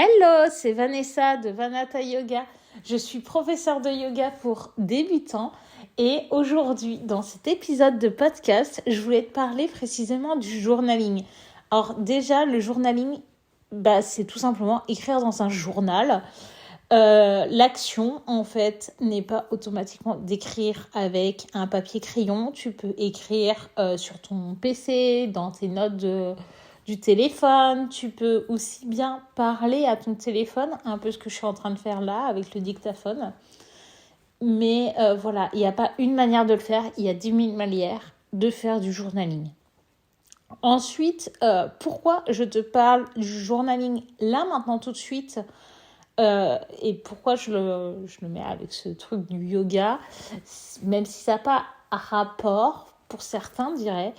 Hello, c'est Vanessa de Vanata Yoga. Je suis professeure de yoga pour débutants et aujourd'hui, dans cet épisode de podcast, je voulais te parler précisément du journaling. Alors déjà, le journaling, c'est tout simplement écrire dans un journal. L'action, en fait, n'est pas automatiquement d'écrire avec un papier crayon. Tu peux écrire sur ton PC, dans tes notes du téléphone. Tu peux aussi bien parler à ton téléphone, un peu ce que je suis en train de faire là avec le dictaphone. Mais voilà, il n'y a pas une manière de le faire, il y a 10 000 manières de faire du journaling. Ensuite, pourquoi je te parle du journaling là, maintenant, tout de suite et pourquoi je le mets avec ce truc du yoga, même si ça n'a pas rapport, pour certains, dirais,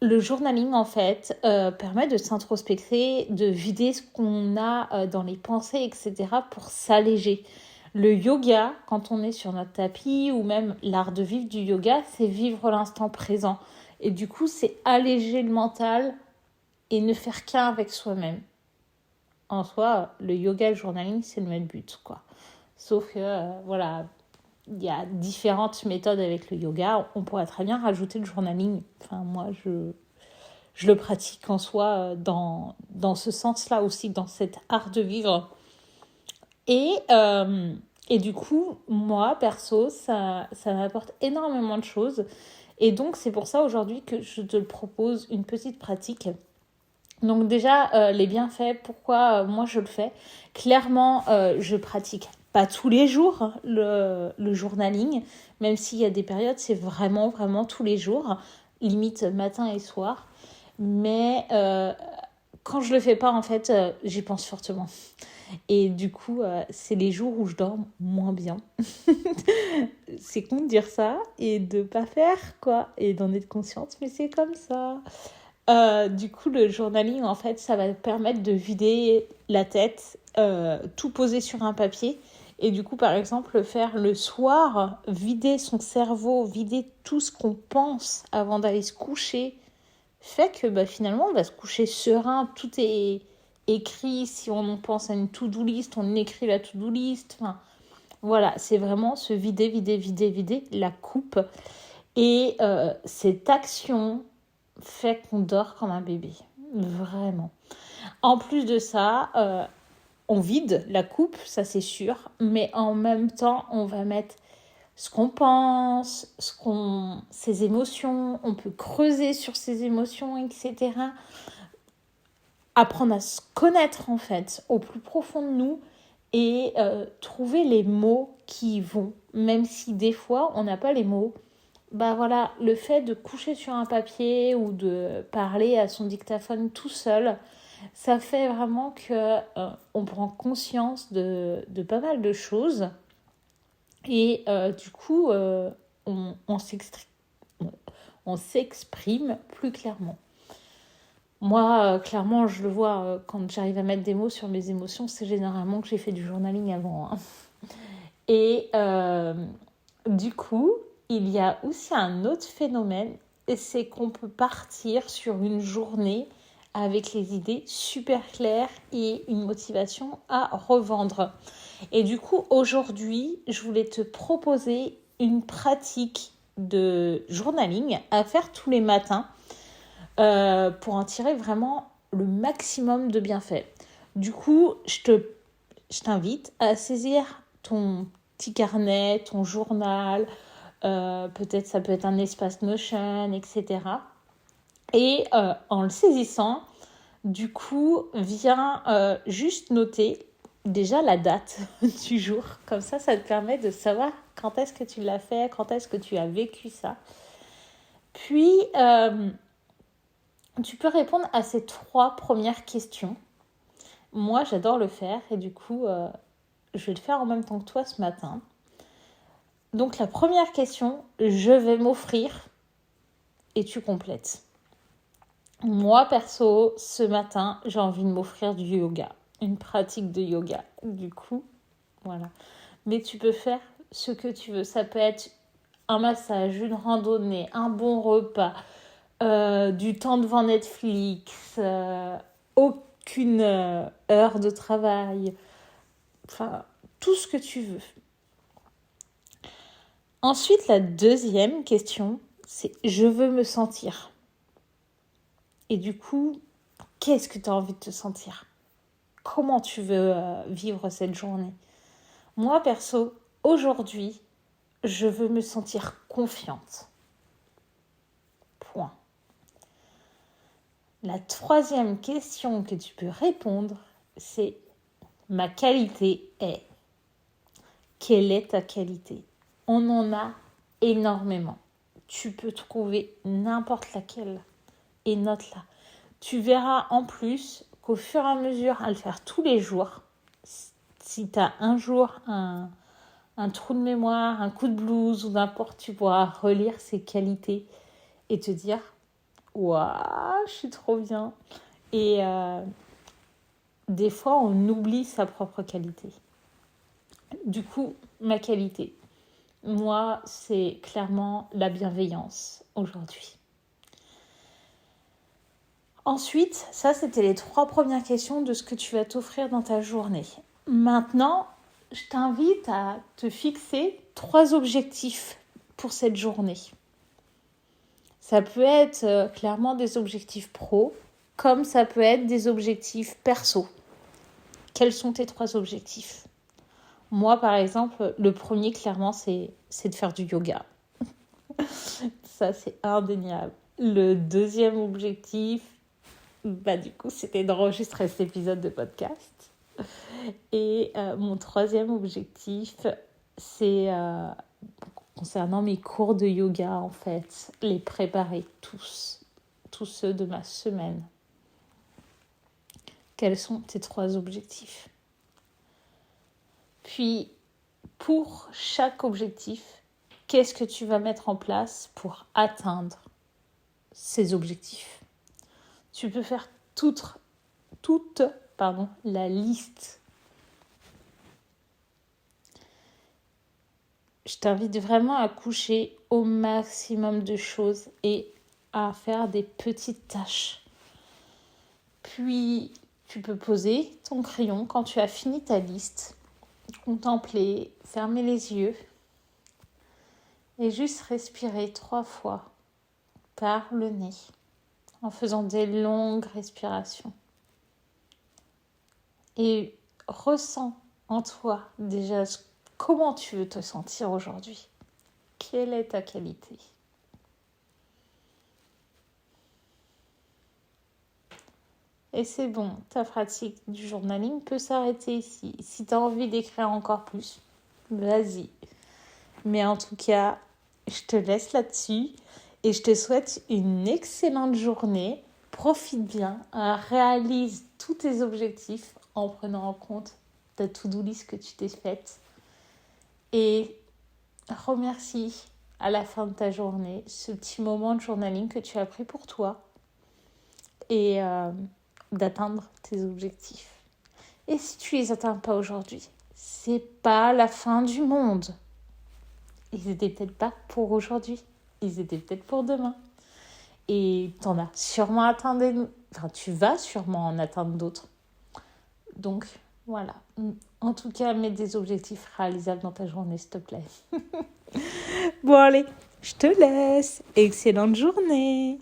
le journaling, en fait, permet de s'introspecter, de vider ce qu'on a dans les pensées, etc., pour s'alléger. Le yoga, quand on est sur notre tapis, ou même l'art de vivre du yoga, c'est vivre l'instant présent. Et du coup, c'est alléger le mental et ne faire qu'un avec soi-même. En soi, le yoga et le journaling, c'est le même but, quoi. Sauf que, voilà, il y a différentes méthodes avec le yoga. On pourrait très bien rajouter le journaling. Enfin, moi, je le pratique en soi dans ce sens-là aussi, dans cet art de vivre. Et du coup, moi, perso, ça m'apporte énormément de choses. Et donc, c'est pour ça aujourd'hui que je te propose une petite pratique. Donc déjà, les bienfaits, pourquoi moi je le fais. Clairement, je pratique pas tous les jours le journaling, même s'il y a des périodes, c'est vraiment, vraiment tous les jours, limite matin et soir. Mais quand je le fais pas, en fait, j'y pense fortement. Et du coup, c'est les jours où je dors moins bien. C'est con de dire ça et de pas faire, quoi, et d'en être consciente, mais c'est comme ça. Du coup, le journaling, en fait, ça va permettre de vider la tête, tout poser sur un papier. Et du coup, par exemple, faire le soir, vider son cerveau, vider tout ce qu'on pense avant d'aller se coucher, fait que finalement, on va se coucher serein. Tout est écrit. Si on pense à une to-do list, on écrit la to-do list. Enfin, voilà, c'est vraiment se vider la coupe. Et cette action fait qu'on dort comme un bébé. Vraiment. En plus de ça, on vide la coupe, ça c'est sûr, mais en même temps, on va mettre ce qu'on pense, ses émotions, on peut creuser sur ses émotions, etc. Apprendre à se connaître en fait, au plus profond de nous et trouver les mots qui y vont, même si des fois on n'a pas les mots. Voilà, le fait de coucher sur un papier ou de parler à son dictaphone tout seul, ça fait vraiment que on prend conscience de pas mal de choses et du coup on s'exprime plus clairement. Moi, clairement, je le vois quand j'arrive à mettre des mots sur mes émotions, c'est généralement que j'ai fait du journaling avant. Hein. Et du coup, il y a aussi un autre phénomène, c'est qu'on peut partir sur une journée avec les idées super claires et une motivation à revendre. Et du coup, aujourd'hui, je voulais te proposer une pratique de journaling à faire tous les matins pour en tirer vraiment le maximum de bienfaits. Du coup, je t'invite à saisir ton petit carnet, ton journal, peut-être ça peut être un espace Notion, etc. Et en le saisissant, du coup, viens juste noter déjà la date du jour. Comme ça te permet de savoir quand est-ce que tu l'as fait, quand est-ce que tu as vécu ça. Puis, tu peux répondre à ces 3 premières questions. Moi, j'adore le faire et du coup, je vais le faire en même temps que toi ce matin. Donc, la première question, je vais m'offrir et tu complètes. Moi, perso, ce matin, j'ai envie de m'offrir du yoga, une pratique de yoga. Du coup, voilà. Mais tu peux faire ce que tu veux. Ça peut être un massage, une randonnée, un bon repas, du temps devant Netflix, qu'une heure de travail. Enfin, tout ce que tu veux. Ensuite, la deuxième question, c'est je veux me sentir. Et du coup, qu'est-ce que tu as envie de te sentir ? Comment tu veux vivre cette journée ? Moi, perso, aujourd'hui, je veux me sentir confiante. Point. La troisième question que tu peux répondre, c'est ma qualité est. Quelle est ta qualité ? On en a énormément. Tu peux trouver n'importe laquelle et note-la. Tu verras en plus qu'au fur et à mesure à le faire tous les jours, si tu as un jour un trou de mémoire, un coup de blues ou n'importe, tu pourras relire ces qualités et te dire « Waouh, je suis trop bien !» Et des fois, on oublie sa propre qualité. Du coup, ma qualité, moi, c'est clairement la bienveillance aujourd'hui. Ensuite, ça, c'était les 3 premières questions de ce que tu vas t'offrir dans ta journée. Maintenant, je t'invite à te fixer 3 objectifs pour cette journée. Ça peut être clairement des objectifs pro, comme ça peut être des objectifs perso. Quels sont tes 3 objectifs ? Moi, par exemple, le premier, clairement, c'est de faire du yoga. Ça, c'est indéniable. Le deuxième objectif, du coup, c'était d'enregistrer cet épisode de podcast. Et mon troisième objectif, c'est concernant mes cours de yoga, en fait, les préparer tous ceux de ma semaine. Quels sont tes 3 objectifs ? Puis, pour chaque objectif, qu'est-ce que tu vas mettre en place pour atteindre ces objectifs ? Tu peux faire toute la liste. Je t'invite vraiment à coucher au maximum de choses et à faire des petites tâches. Puis, tu peux poser ton crayon quand tu as fini ta liste, contempler, fermer les yeux et juste respirer 3 fois par le nez en faisant des longues respirations. Et ressens en toi déjà comment tu veux te sentir aujourd'hui. Quelle est ta qualité ? Et c'est bon, ta pratique du journaling peut s'arrêter ici. Si tu as envie d'écrire encore plus, vas-y. Mais en tout cas, je te laisse là-dessus et je te souhaite une excellente journée. Profite bien, réalise tous tes objectifs en prenant en compte ta to-do list que tu t'es faite. Et remercie à la fin de ta journée ce petit moment de journaling que tu as pris pour toi et d'atteindre tes objectifs. Et si tu les atteins pas aujourd'hui, c'est pas la fin du monde. Ils étaient peut-être pas pour aujourd'hui, ils étaient peut-être pour demain. Et t'en as sûrement atteint tu vas sûrement en atteindre d'autres. Donc voilà. En tout cas, mets des objectifs réalisables dans ta journée, s'il te plaît. Bon allez, je te laisse. Excellente journée.